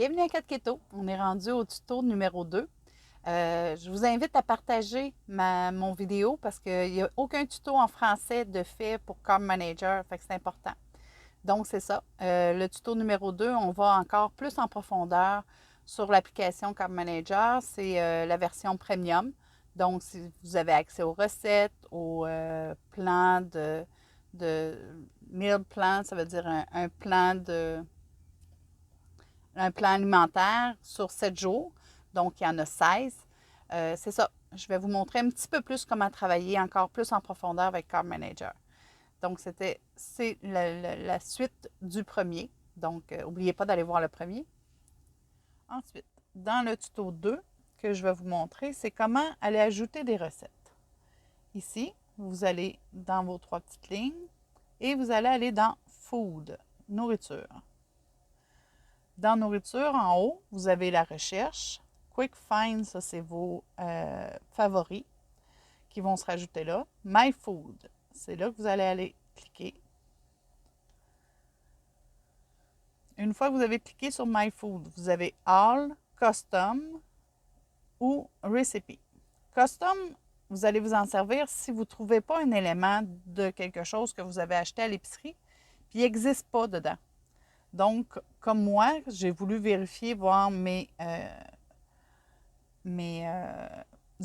Bienvenue à 4 Keto. On est rendu au tuto numéro 2. Je vous invite à partager mon vidéo parce qu'il n'y a aucun tuto en français de fait pour Carb Manager, fait que c'est important. Donc, c'est ça. Le tuto numéro 2, on va encore plus en profondeur sur l'application Carb Manager. C'est la version premium. Donc, si vous avez accès aux recettes, aux plans de meal plan, ça veut dire un plan alimentaire sur 7 jours. Donc, il y en a 16. C'est ça. Je vais vous montrer un petit peu plus comment travailler encore plus en profondeur avec Carb Manager. Donc, c'est la suite du premier. Donc, n'oubliez pas d'aller voir le premier. Ensuite, dans le tuto 2 que je vais vous montrer, c'est comment aller ajouter des recettes. Ici, vous allez dans vos 3 petites lignes et vous allez aller dans Food, nourriture. Dans nourriture, en haut, vous avez la recherche. Quick Find, ça, c'est vos favoris qui vont se rajouter là. My Food, c'est là que vous allez aller cliquer. Une fois que vous avez cliqué sur My Food, vous avez All, Custom ou Recipe. Custom, vous allez vous en servir si vous ne trouvez pas un élément de quelque chose que vous avez acheté à l'épicerie, puis il n'existe pas dedans. Donc, comme moi, j'ai voulu vérifier, voir mes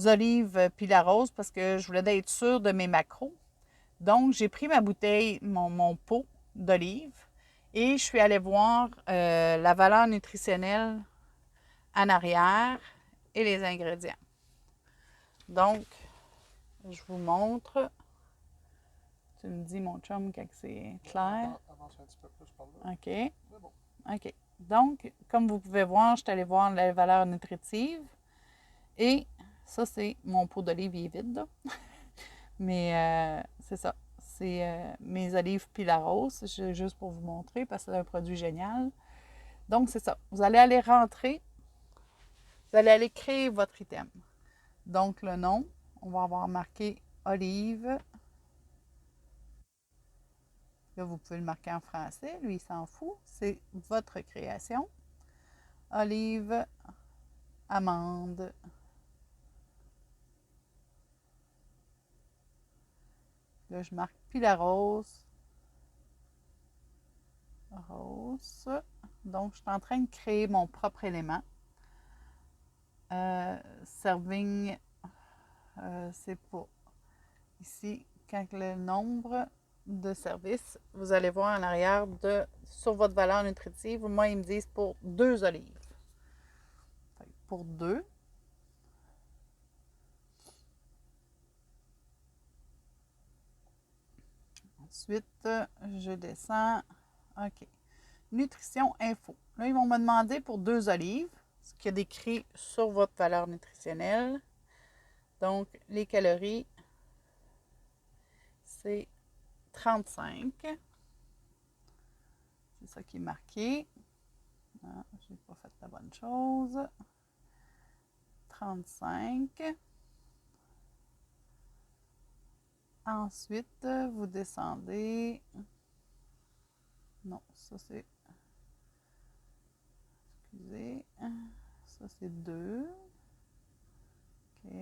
olives puis la rose parce que je voulais être sûre de mes macros. Donc, j'ai pris ma bouteille, mon pot d'olives et je suis allée voir la valeur nutritionnelle en arrière et les ingrédients. Donc, je vous montre. Tu me dis, mon chum, quand c'est clair. Avance un petit peu plus par là. OK. C'est bon. OK. Donc, comme vous pouvez voir, je suis allée voir la valeur nutritive. Et ça, c'est mon pot d'olive, il est vide, là. Mais c'est ça. C'est mes olives Pilaros, juste pour vous montrer, parce que c'est un produit génial. Donc, c'est ça. Vous allez aller rentrer, vous allez aller créer votre item. Donc, le nom, on va avoir marqué olive. Là, vous pouvez le marquer en français. Lui, il s'en fout. C'est votre création. Olive, amande. Là, je marque Pilaros. Rose. Donc, je suis en train de créer mon propre élément. Serving, c'est pas ici. Quand le nombre de services, vous allez voir en arrière sur votre valeur nutritive. Moi, ils me disent pour 2 olives. Pour 2. Ensuite, je descends. OK. Nutrition info. Là, ils vont me demander pour 2 olives, ce qu'il y a décrit sur votre valeur nutritionnelle. Donc, les calories, c'est 35. C'est ça qui est marqué. Ah, je n'ai pas fait la bonne chose. 35. Ensuite, vous descendez. Non, ça c'est. Excusez. Ça c'est 2. OK.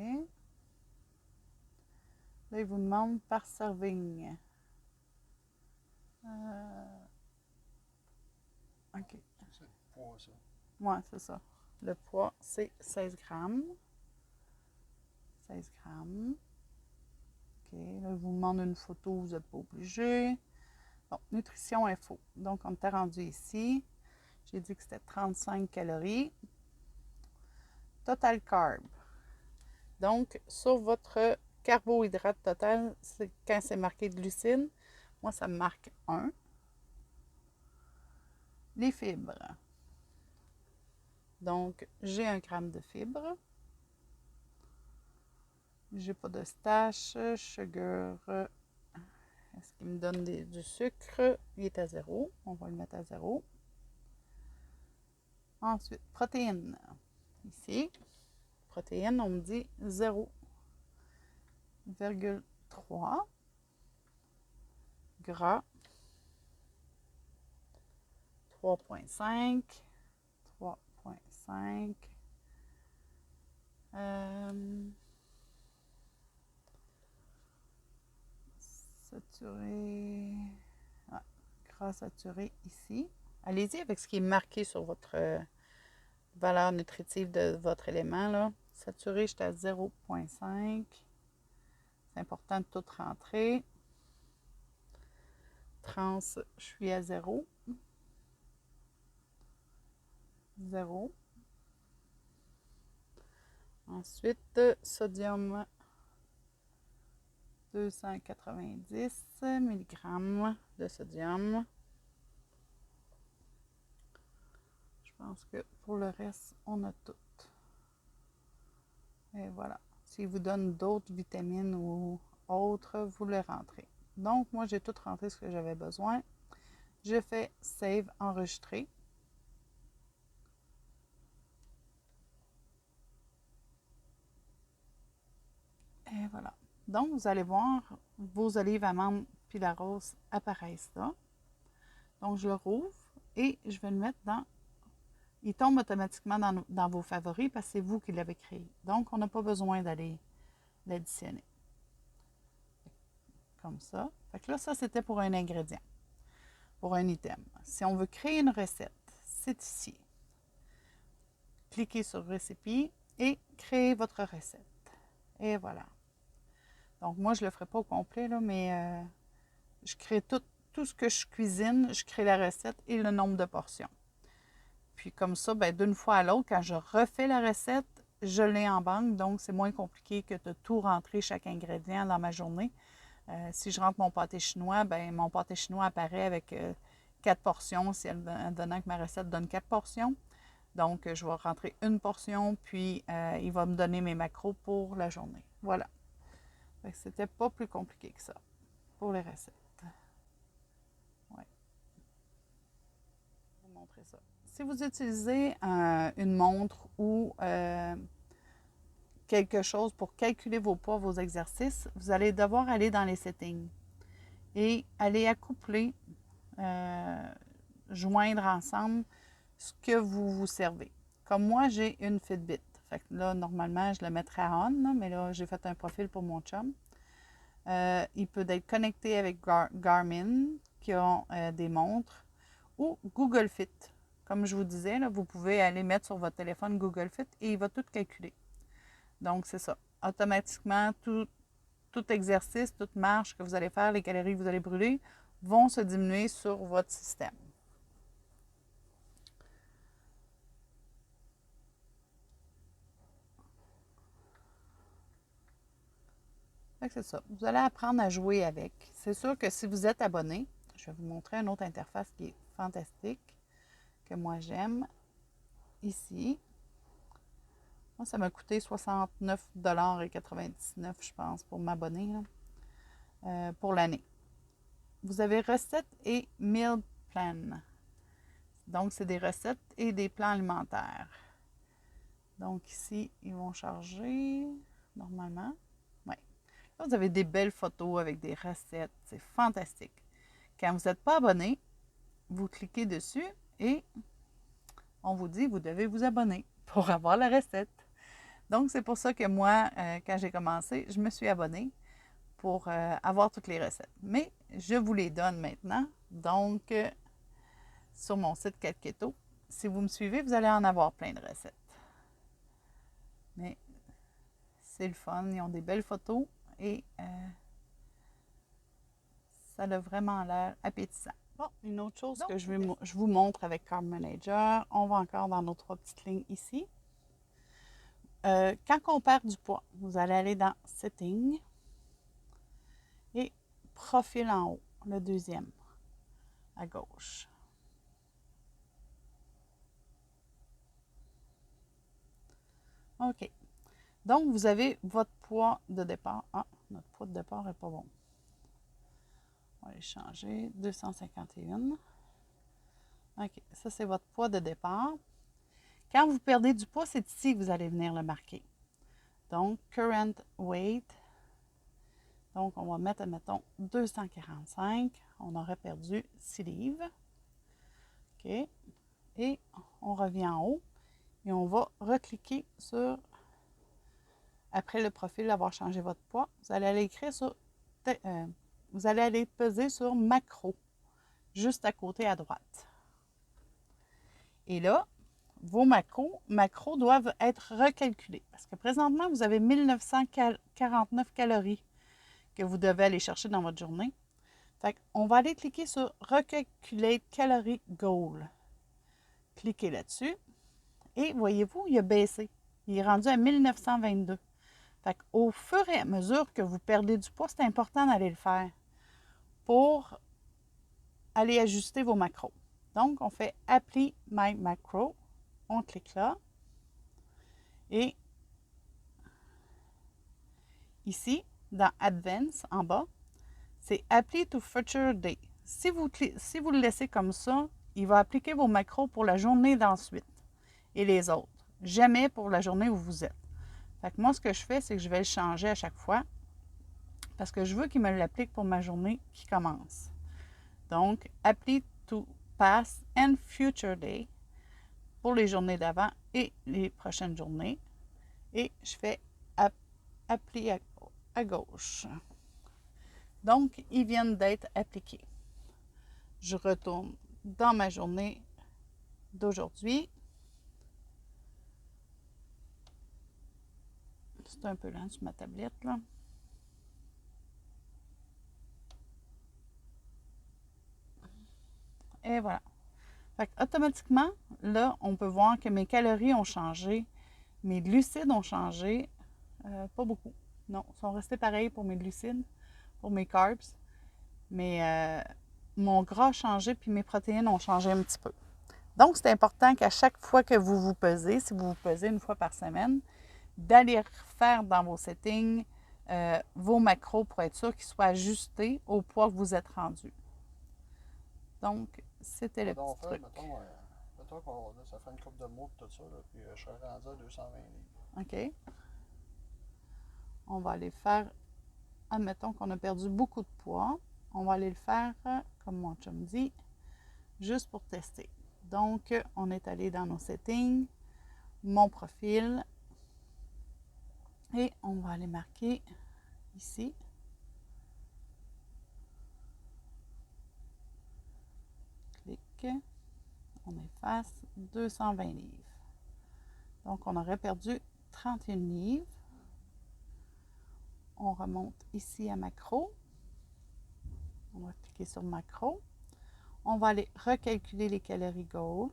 Là, il vous demande par serving. OK. C'est le poids, ça. Ouais, c'est ça. Le poids, c'est 16 grammes. 16 grammes. OK. Là, il vous demande une photo, vous n'êtes pas obligé. Bon, nutrition info. Donc, on était rendu ici. J'ai dit que c'était 35 calories. Total carb. Donc, sur votre carbohydrate total, quand c'est marqué glucides, moi, ça me marque 1. Les fibres. Donc, j'ai 1 gramme de fibres. J'ai pas de stache, sugar. Est-ce qu'il me donne du sucre? Il est à 0. On va le mettre à 0. Ensuite, protéines. Ici, protéines, on me dit 0,3. Gras, 3,5. 0,5. Saturé. Ah, gras saturé ici. Allez-y avec ce qui est marqué sur votre valeur nutritive de votre élément. Là. Saturé, j'étais à 0,5. C'est important de tout rentrer. Trans, je suis à 0. 0. Ensuite, sodium, 290 mg de sodium. Je pense que pour le reste, on a tout. Et voilà. S'il vous donne d'autres vitamines ou autres, vous les rentrez. Donc, moi, j'ai tout rentré ce que j'avais besoin. Je fais Save, enregistrer. Et voilà. Donc, vous allez voir, vos olives amandes puis la rose apparaissent là. Donc, je le rouvre et je vais le mettre dans... Il tombe automatiquement dans vos favoris parce que c'est vous qui l'avez créé. Donc, on n'a pas besoin d'aller l'additionner. Comme ça. Fait que là, ça, c'était pour un ingrédient, pour un item. Si on veut créer une recette, c'est ici. Cliquez sur Recipe et créez votre recette. Et voilà. Donc, moi, je ne le ferai pas au complet, là, mais je crée tout ce que je cuisine, je crée la recette et le nombre de portions. Puis comme ça, ben, d'une fois à l'autre, quand je refais la recette, je l'ai en banque, donc c'est moins compliqué que de tout rentrer chaque ingrédient dans ma journée. Si je rentre mon pâté chinois, ben, mon pâté chinois apparaît avec 4 portions, si donnant que ma recette donne 4 portions. Donc, je vais rentrer une portion, puis il va me donner mes macros pour la journée. Voilà. C'était pas plus compliqué que ça pour les recettes. Ouais. Je vais vous montrer ça. Si vous utilisez une montre ou quelque chose pour calculer vos poids, vos exercices, vous allez devoir aller dans les settings et aller accoupler, joindre ensemble ce que vous vous servez. Comme moi, j'ai une Fitbit. Fait que là, normalement, je le mettrais à on, là, mais là, j'ai fait un profil pour mon chum. Il peut être connecté avec Garmin, qui ont des montres, ou Google Fit. Comme je vous disais, là, vous pouvez aller mettre sur votre téléphone Google Fit et il va tout calculer. Donc, c'est ça. Automatiquement, tout exercice, toute marche que vous allez faire, les calories que vous allez brûler, vont se diminuer sur votre système. C'est ça. Vous allez apprendre à jouer avec. C'est sûr que si vous êtes abonné, je vais vous montrer une autre interface qui est fantastique, que moi j'aime. Ici. Moi, ça m'a coûté 69,99 $, je pense, pour m'abonner pour l'année. Vous avez recettes et meal plan. Donc, c'est des recettes et des plans alimentaires. Donc, ici, ils vont charger normalement. Oui. Là, vous avez des belles photos avec des recettes. C'est fantastique. Quand vous n'êtes pas abonné, vous cliquez dessus et on vous dit vous devez vous abonner pour avoir la recette. Donc, c'est pour ça que moi, quand j'ai commencé, je me suis abonnée pour avoir toutes les recettes. Mais je vous les donne maintenant. Donc, sur mon site Keto, si vous me suivez, vous allez en avoir plein de recettes. Mais c'est le fun. Ils ont des belles photos et ça a vraiment l'air appétissant. Bon, une autre chose que je vous montre avec Carb Manager, on va encore dans nos 3 petites lignes ici. Quand on perd du poids, vous allez aller dans Settings et Profil en haut, le deuxième, à gauche. OK. Donc, vous avez votre poids de départ. Ah, notre poids de départ n'est pas bon. On va aller changer. 251. OK. Ça, c'est votre poids de départ. Quand vous perdez du poids, c'est ici que vous allez venir le marquer. Donc, current weight. Donc, on va mettre, admettons, 245. On aurait perdu 6 livres. OK. Et on revient en haut. Et on va recliquer sur, après le profil, avoir changé votre poids, vous allez aller écrire sur, vous allez aller peser sur macro, juste à côté à droite. Et là, vos macros doivent être recalculés. Parce que présentement, vous avez 1949 calories que vous devez aller chercher dans votre journée. Fait qu'on va aller cliquer sur Recalculate Calorie Goal. Cliquez là-dessus. Et voyez-vous, il a baissé. Il est rendu à 1922. Fait qu'au fur et à mesure que vous perdez du poids, c'est important d'aller le faire pour aller ajuster vos macros. Donc, on fait Apply My Macro. On clique là. Et ici, dans Advance, en bas, c'est Apply to Future Day. Si vous le laissez comme ça, il va appliquer vos macros pour la journée d'ensuite et les autres. Jamais pour la journée où vous êtes. Fait que moi, ce que je fais, c'est que je vais le changer à chaque fois parce que je veux qu'il me l'applique pour ma journée qui commence. Donc, Apply to Past and Future Day pour les journées d'avant et les prochaines journées. Et je fais Apply à gauche. Donc, ils viennent d'être appliqués. Je retourne dans ma journée d'aujourd'hui. C'est un peu lent sur ma tablette, là. Et voilà. Fait automatiquement, là, on peut voir que mes calories ont changé, mes glucides ont changé, pas beaucoup. Non, ils sont restés pareils pour mes glucides, pour mes carbs, mais mon gras a changé puis mes protéines ont changé un petit peu. Donc, c'est important qu'à chaque fois que vous vous pesez, si vous vous pesez une fois par semaine, d'aller faire dans vos settings vos macros pour être sûr qu'ils soient ajustés au poids que vous êtes rendu. Donc, c'était le petit truc. Mettons qu'on ça fait une couple de mois tout ça, là, puis je suis rendu à 220 livres. OK. On va aller faire, admettons qu'on a perdu beaucoup de poids. On va aller le faire, comme mon chum dit, juste pour tester. Donc, on est allé dans nos settings, mon profil, et on va aller marquer ici. Clic. On efface 220 livres. Donc, on aurait perdu 31 livres. On remonte ici à macro. On va cliquer sur macro. On va aller recalculer les calories goal.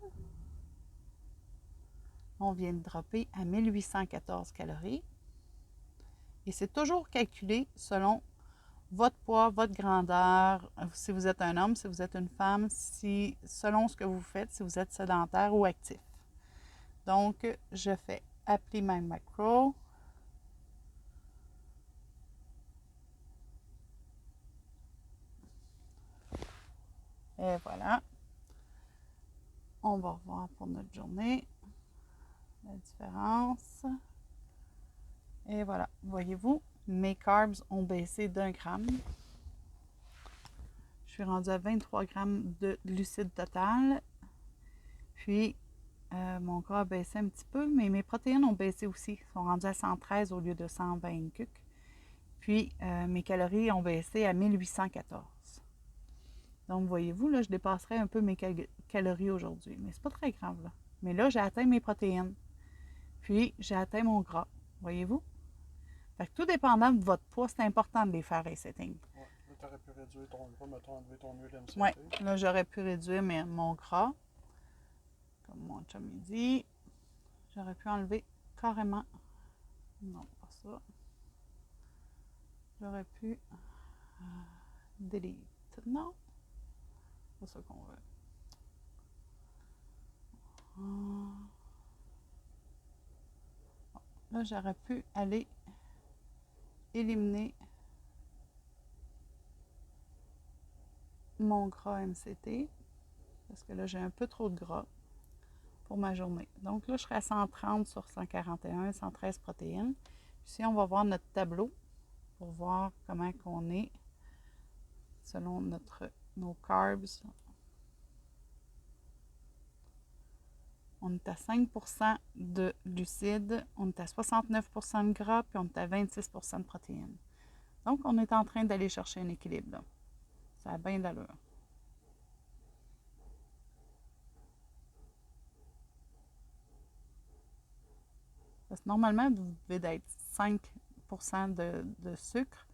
On vient de dropper à 1814 calories. Et c'est toujours calculé selon votre poids, votre grandeur, si vous êtes un homme, si vous êtes une femme, selon ce que vous faites, si vous êtes sédentaire ou actif. Donc, je fais Apply My Macro. Et voilà. On va voir pour notre journée la différence. Et voilà, voyez-vous, mes carbs ont baissé d'1 gramme. Je suis rendue à 23 grammes de glucides total. Puis, mon gras a baissé un petit peu, mais mes protéines ont baissé aussi. Ils sont rendues à 113 au lieu de 120 cuc. Puis, mes calories ont baissé à 1814. Donc, voyez-vous, là, je dépasserai un peu mes calories aujourd'hui. Mais c'est pas très grave, là. Mais là, j'ai atteint mes protéines. Puis, j'ai atteint mon gras. Voyez-vous? Fait que tout dépendant de votre poids, c'est important de les faire, les settings. Ouais. Là, tu aurais pu réduire ton gras, mettons, enlever ton huile MCT. Oui, là, j'aurais pu réduire mon gras. Comme mon chum me dit. J'aurais pu enlever carrément. Non, pas ça. J'aurais pu delete. Non, c'est pas ça qu'on veut. Là, j'aurais pu aller éliminer mon gras MCT parce que là, j'ai un peu trop de gras pour ma journée. Donc là, je serai à 130 sur 141, 113 protéines. Ici, on va voir notre tableau pour voir comment on est selon nos carbs. On est à 5 de glucides, on est à 69 de gras, puis on est à 26 de protéines. Donc, on est en train d'aller chercher un équilibre, là. Ça a bien d'allure. Parce que normalement, vous devez d'être 5 de sucre,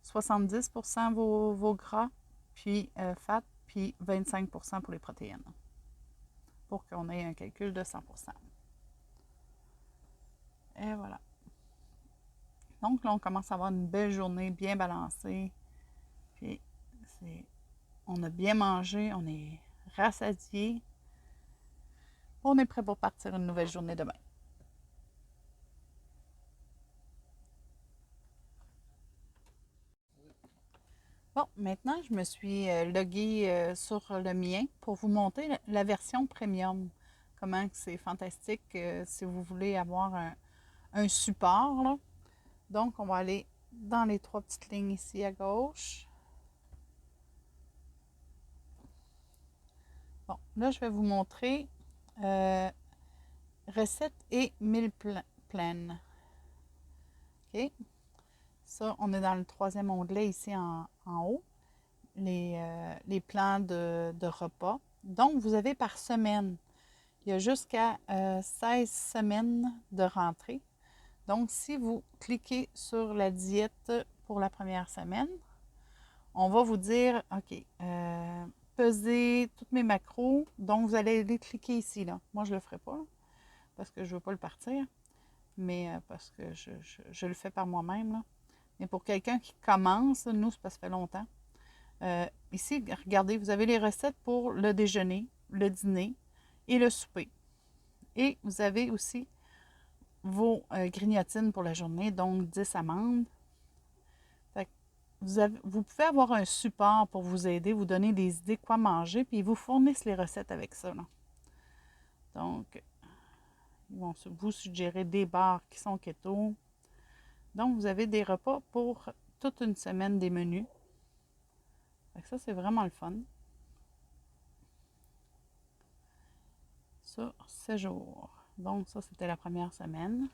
70 vos gras, puis fat, puis 25 pour les protéines. Pour qu'on ait un calcul de 100 Et voilà. Donc là, on commence à avoir une belle journée bien balancée. Puis, on a bien mangé, on est rassasié. On est prêt pour partir une nouvelle journée demain. Bon, maintenant, je me suis loguée sur le mien pour vous montrer la version premium. Comment c'est fantastique si vous voulez avoir un support, là. Donc, on va aller dans les 3 petites lignes ici à gauche. Bon, là, je vais vous montrer recettes et meal plan. OK? Ça, on est dans le 3e onglet ici en haut. Les plans de repas. Donc, vous avez par semaine. Il y a jusqu'à 16 semaines de rentrée. Donc, si vous cliquez sur la diète pour la première semaine, on va vous dire, OK, peser tous mes macros. Donc, vous allez aller cliquer ici. Là. Moi, je ne le ferai pas parce que je ne veux pas le partir, mais parce que je le fais par moi-même. Là. Mais pour quelqu'un qui commence, nous, ça fait longtemps. Ici, regardez, vous avez les recettes pour le déjeuner, le dîner et le souper. Et vous avez aussi vos grignotines pour la journée, donc 10 amandes. Fait que vous pouvez avoir un support pour vous aider, vous donner des idées quoi manger, puis ils vous fournissent les recettes avec ça. Là. Donc, ils vont vous suggérer des bars qui sont keto. Donc, vous avez des repas pour toute une semaine des menus. Fait que ça, c'est vraiment le fun. Sur 7 jours. Donc, ça, c'était la première semaine.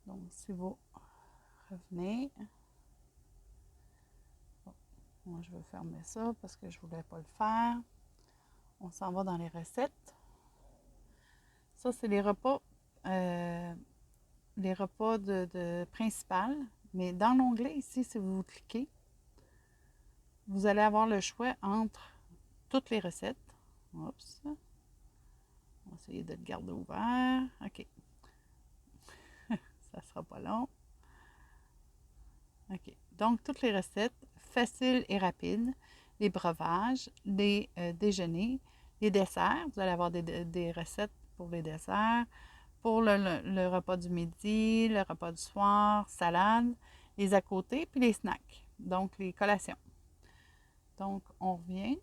Donc, si vous revenez, bon, moi, je vais fermer ça parce que je ne voulais pas le faire. On s'en va dans les recettes. Ça, c'est les repas de principal. Mais dans l'onglet ici, si vous cliquez, vous allez avoir le choix entre toutes les recettes. Oups. On va essayer de le garder ouvert. OK. Ça ne sera pas long. OK. Donc, toutes les recettes faciles et rapides, les breuvages, les déjeuners, les desserts. Vous allez avoir des recettes pour les desserts, pour le repas du midi, le repas du soir, salade, les à côté, puis les snacks, donc les collations. Donc, on revient.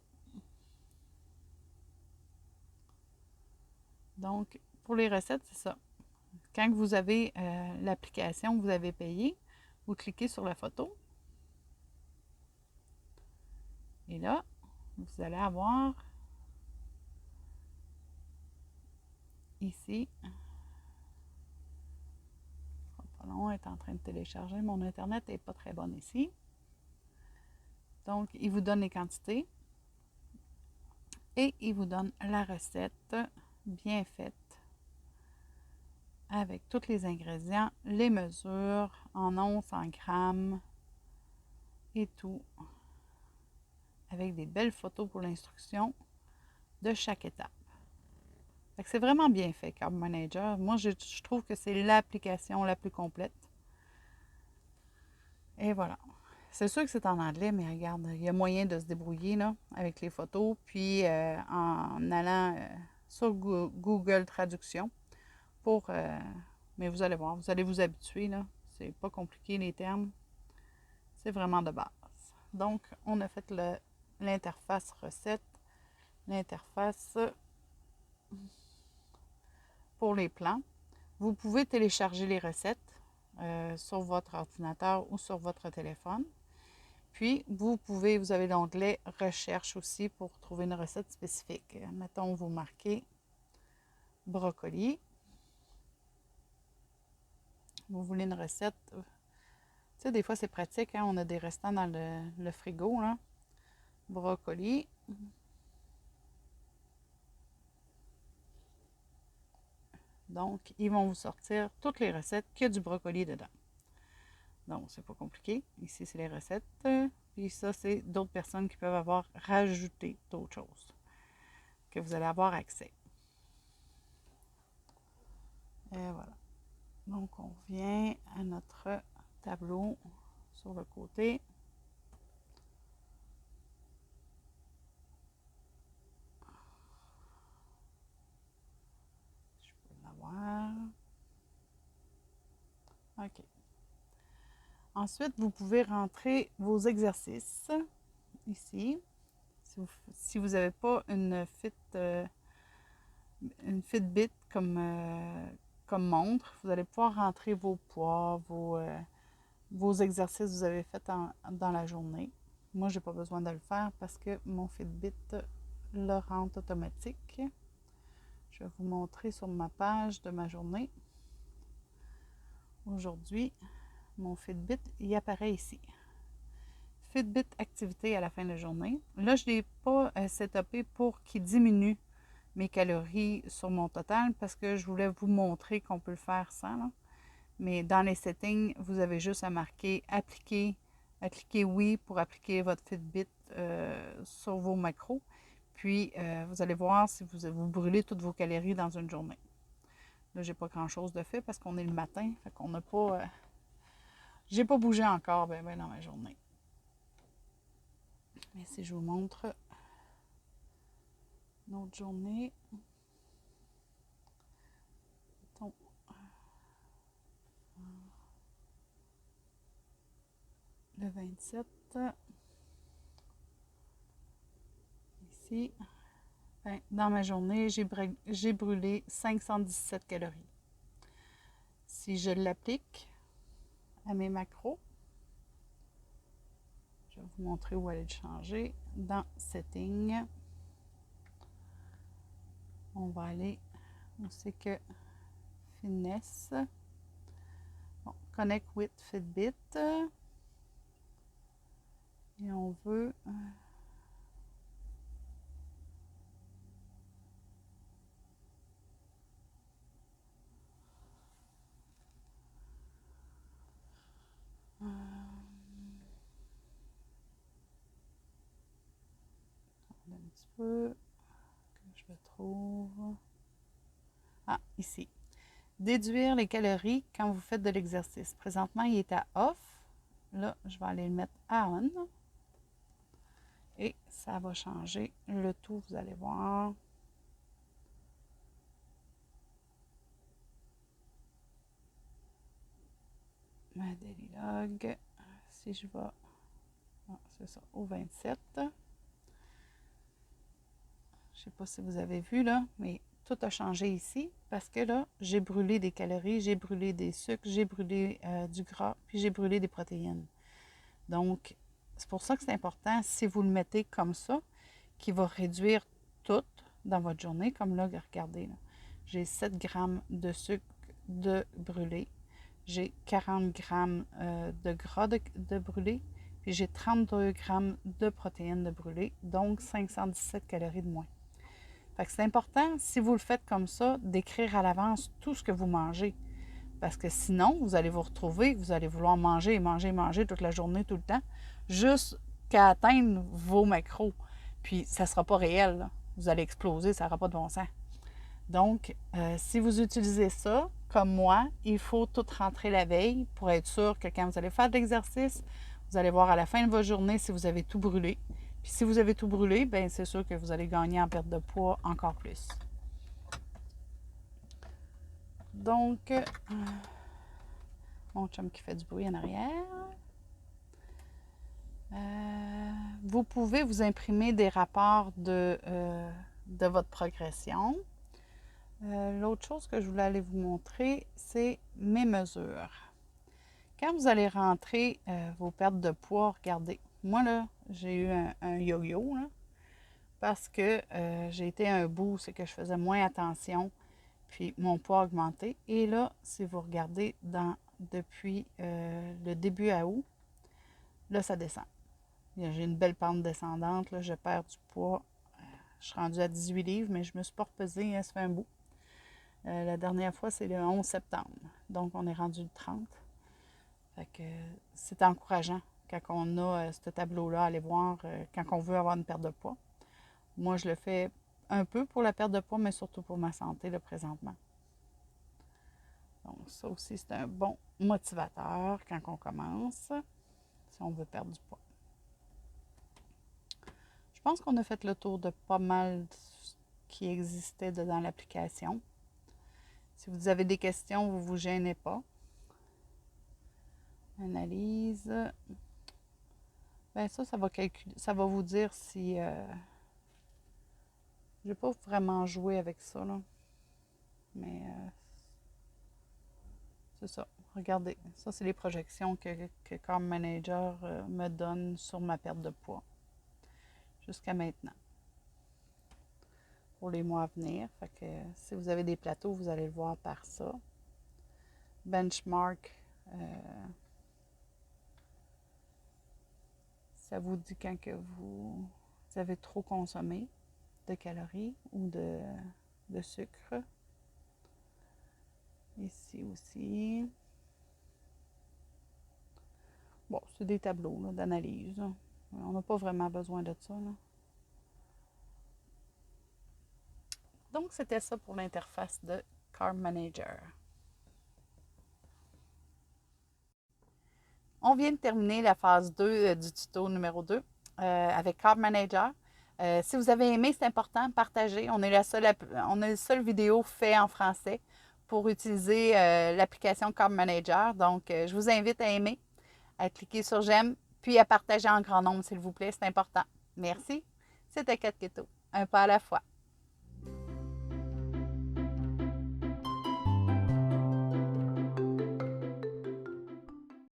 Donc, pour les recettes, c'est ça. Quand vous avez l'application que vous avez payée, vous cliquez sur la photo. Et là, vous allez avoir ici, pas long, est en train de télécharger. Mon Internet n'est pas très bon ici. Donc, il vous donne les quantités et il vous donne la recette bien faite avec tous les ingrédients, les mesures en onces, en grammes et tout, avec des belles photos pour l'instruction de chaque étape. C'est vraiment bien fait, Carb Manager. Moi, je trouve que c'est l'application la plus complète. Et voilà. C'est sûr que c'est en anglais, mais regarde, il y a moyen de se débrouiller là, avec les photos, puis en allant sur Google Traduction pour... mais vous allez voir, vous allez vous habituer, là. C'est pas compliqué les termes. C'est vraiment de base. Donc, on a fait l'interface recette, l'interface pour les plans. Vous pouvez télécharger les recettes sur votre ordinateur ou sur votre téléphone. Puis, vous avez l'onglet Recherche aussi pour trouver une recette spécifique. Mettons, vous marquez brocoli. Vous voulez une recette. Tu sais, des fois, c'est pratique, hein? On a des restants dans le frigo, là. Brocoli. Donc, ils vont vous sortir toutes les recettes qu'il y a du brocoli dedans. Donc, c'est pas compliqué. Ici, c'est les recettes. Puis ça, c'est d'autres personnes qui peuvent avoir rajouté d'autres choses que vous allez avoir accès. Et voilà. Donc, on revient à notre tableau sur le côté. Je peux l'avoir. OK. Ensuite, vous pouvez rentrer vos exercices ici. Si vous n'avez pas une Fitbit comme montre, vous allez pouvoir rentrer vos poids, vos exercices que vous avez faits dans la journée. Moi, je n'ai pas besoin de le faire parce que mon Fitbit le rentre automatique. Je vais vous montrer sur ma page de ma journée. Aujourd'hui, mon Fitbit, il apparaît ici. Fitbit activité à la fin de la journée. Là, je ne l'ai pas setupé pour qu'il diminue mes calories sur mon total parce que je voulais vous montrer qu'on peut le faire sans. Là. Mais dans les settings, vous avez juste à marquer appliquer oui pour appliquer votre Fitbit sur vos macros. Puis, vous allez voir si vous brûlez toutes vos calories dans une journée. Là, j'ai pas grand-chose de fait parce qu'on est le matin. Fait qu'on n'a pas... j'ai pas bougé encore ben dans ma journée. Mais si je vous montre notre journée... Le 27, ici, ben, dans ma journée, j'ai brûlé 517 calories. Si je l'applique à mes macros, je vais vous montrer où aller le changer. Dans Settings, on va aller où c'est que Fitness, bon, Connect with Fitbit. Et on veut un petit peu que je le trouve. Ah, ici. Déduire les calories quand vous faites de l'exercice. Présentement, il est à off. Là, je vais aller le mettre à on. Et ça va changer le tout, vous allez voir. Ma daily log. Si je vais, c'est ça, au 27. Je ne sais pas si vous avez vu là, mais tout a changé ici parce que là, j'ai brûlé des calories, j'ai brûlé des sucres, j'ai brûlé du gras, puis j'ai brûlé des protéines. Donc, c'est pour ça que c'est important, si vous le mettez comme ça, qui va réduire tout dans votre journée. Comme là, regardez, là, j'ai 7 grammes de sucre de brûlé, j'ai 40 grammes de gras de brûlé, puis j'ai 32 grammes de protéines de brûlé, donc 517 calories de moins. Fait que c'est important, si vous le faites comme ça, d'écrire à l'avance tout ce que vous mangez. Parce que sinon, vous allez vous retrouver, vous allez vouloir manger toute la journée, tout le temps, jusqu'à atteindre vos macros. Puis, ça ne sera pas réel. Là. Vous allez exploser, ça n'aura pas de bon sens. Donc, si vous utilisez ça, comme moi, il faut tout rentrer la veille pour être sûr que quand vous allez faire de l'exercice, vous allez voir à la fin de votre journée si vous avez tout brûlé. Puis, si vous avez tout brûlé, bien, c'est sûr que vous allez gagner en perte de poids encore plus. Donc, mon chum qui fait du bruit en arrière. Vous pouvez vous imprimer des rapports de votre progression. L'autre chose que je voulais aller vous montrer, c'est mes mesures. Quand vous allez rentrer vos pertes de poids, regardez, moi là, j'ai eu un yo-yo là, parce que j'ai été à un bout, c'est que je faisais moins attention. Puis mon poids a augmenté. Et là, si vous regardez depuis le début à août, là, ça descend. J'ai une belle pente descendante. Là, je perds du poids. Je suis rendue à 18 livres, mais je ne me suis pas repesée, ça fait un bout. La dernière fois, c'est le 11 septembre. Donc, on est rendu le 30. Fait que c'est encourageant quand on a ce tableau-là, aller voir quand on veut avoir une perte de poids. Moi, je le fais un peu pour la perte de poids, mais surtout pour ma santé, là, présentement. Donc, ça aussi, c'est un bon motivateur quand on commence, si on veut perdre du poids. Je pense qu'on a fait le tour de pas mal ce qui existait dans l'application. Si vous avez des questions, vous ne vous gênez pas. Analyse. Bien, ça va calculer. Ça va vous dire si. Je n'ai pas vraiment joué avec ça, là. Mais c'est ça. Regardez. Ça, c'est les projections que Carb Manager me donne sur ma perte de poids. Jusqu'à maintenant. Pour les mois à venir. Fait que si vous avez des plateaux, vous allez le voir par ça. Benchmark. Ça vous dit quand que vous avez trop consommé de calories ou de sucre. Ici aussi. Bon, c'est des tableaux d'analyse. On n'a pas vraiment besoin de ça. Là. Donc, c'était ça pour l'interface de Carb Manager. On vient de terminer la phase 2 du tuto numéro 2 avec Carb Manager. Si vous avez aimé, c'est important, partagez. On est la seule vidéo faite en français pour utiliser l'application Carb Manager. Donc, je vous invite à aimer, à cliquer sur j'aime, puis à partager en grand nombre, s'il vous plaît. C'est important. Merci. C'était Kat Keto. Un pas à la fois.